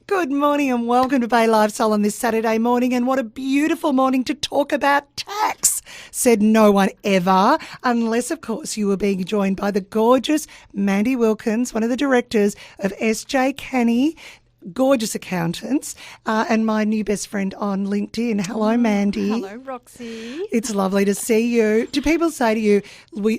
Good morning and welcome to Bay Lifestyle on this Saturday morning. And what a beautiful morning to talk about tax, said no one ever, unless, of course, you were being joined by the gorgeous Mandy Wilkens, one of the directors of S.J. Canny, gorgeous accountants, and my new best friend on LinkedIn. Hello, Mandy. Hello, Roxie. It's lovely to see you. Do people say to you,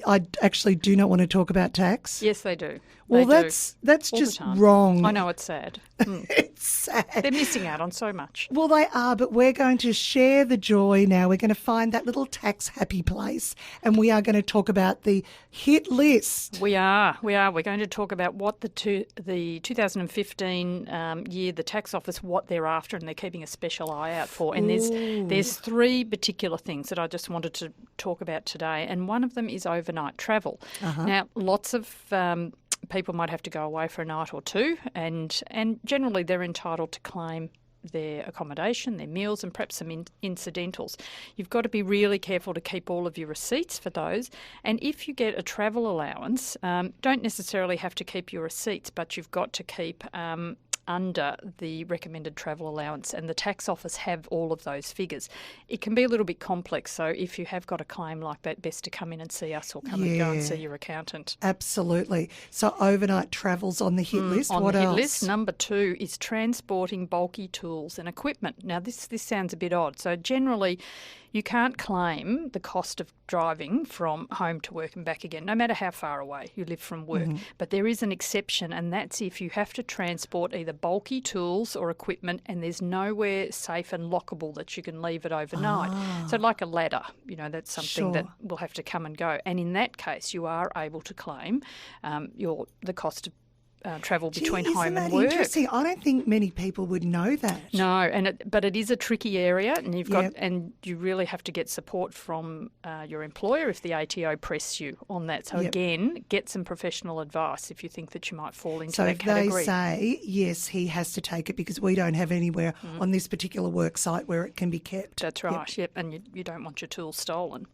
I actually do not want to talk about tax? Yes, they do. Well, They that's all just the time. wrong. I know, it's sad. It's sad. They're missing out on so much. Well, they are, but we're going to share the joy now. We're going to find that little tax happy place, and we are going to talk about the hit list. We are. We're going to talk about what the 2015 year, the tax office, what they're after, and they're keeping a special eye out for. And there's three particular things that I just wanted to talk about today, and one of them is overnight travel. Now, lots of people might have to go away for a night or two, and generally they're entitled to claim their accommodation, their meals, and perhaps some incidentals. You've got to be really careful to keep all of your receipts for those. And if you get a travel allowance, don't necessarily have to keep your receipts, but you've got to keep under the recommended travel allowance, and the tax office have all of those figures. It can be a little bit complex, so if you have got a claim like that, best to come in and see us or come and go and see your accountant. Absolutely. So overnight travel's on the hit list. On what the else? hit list, number 2 is transporting bulky tools and equipment. Now, this sounds a bit odd. So generally, you can't claim the cost of driving from home to work and back again, no matter how far away you live from work. But there is an exception, and that's if you have to transport either bulky tools or equipment and there's nowhere safe and lockable that you can leave it overnight. So like a ladder, that's something that will have to come and go. And in that case, you are able to claim the cost of travel between home and work. Interesting. I don't think many people would know that. No, but it is a tricky area, and and you really have to get support from your employer if the ATO press you on that. So again, get some professional advice if you think that you might fall into that category. So if they say yes, he has to take it because we don't have anywhere on this particular work site where it can be kept. That's right. Yep, and you don't want your tools stolen.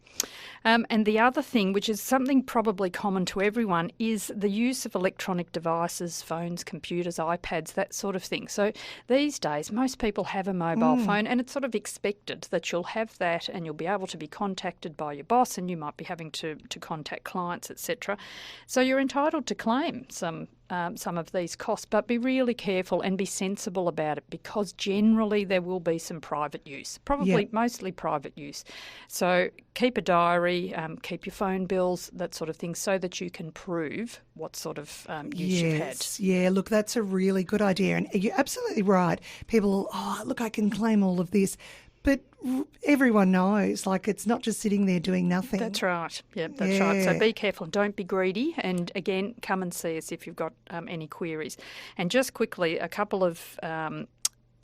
And the other thing, which is something probably common to everyone, is the use of electronic devices, phones, computers, iPads, that sort of thing. So these days, most people have a mobile phone, and it's sort of expected that you'll have that and you'll be able to be contacted by your boss, and you might be having to contact clients, etc. So you're entitled to claim some of these costs, but be really careful and be sensible about it, because generally there will be some private use, mostly private use. So keep a diary, keep your phone bills, that sort of thing, so that you can prove what sort of use you've had. Yeah, look, that's a really good idea. And you're absolutely right. People, look, I can claim all of this. But everyone knows, it's not just sitting there doing nothing. That's right. Yep, that's right. So be careful. Don't be greedy. And again, come and see us if you've got any queries. And just quickly, a couple of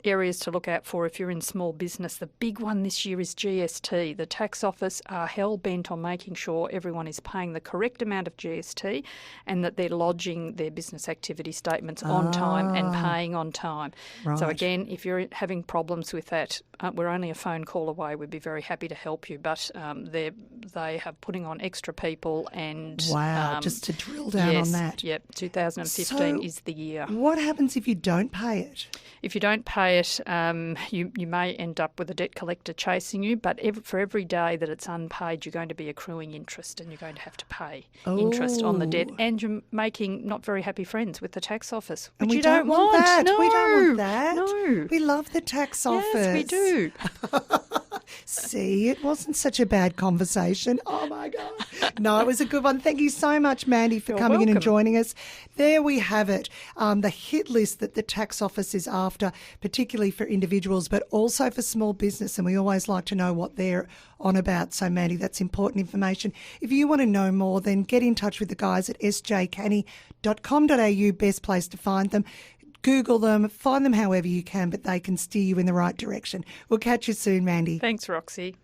areas to look out for if you're in small business. The big one this year is GST. The tax office are hell-bent on making sure everyone is paying the correct amount of GST and that they're lodging their business activity statements on time and paying on time. Right. So again, if you're having problems with that, we're only a phone call away. We'd be very happy to help you, but they are putting on extra people and... Wow, just to drill down on that. Yep, 2015 is the year. What happens if you don't pay it? If you don't pay it, you may end up with a debt collector chasing you, but for every day that it's unpaid, you're going to be accruing interest, and you're going to have to pay interest on the debt, and you're making not very happy friends with the tax office, which and we you don't want that. No, we don't want that. No. We love the tax office. Yes, we do. See, it wasn't such a bad conversation. Oh, my God. No, it was a good one. Thank you so much, Mandy, for coming in and joining us. There we have it, the hit list that the tax office is after, particularly for individuals, but also for small business. And we always like to know what they're on about. So, Mandy, that's important information. If you want to know more, then get in touch with the guys at sjcanny.com.au, best place to find them. Google them, find them however you can, but they can steer you in the right direction. We'll catch you soon, Mandy. Thanks, Roxie.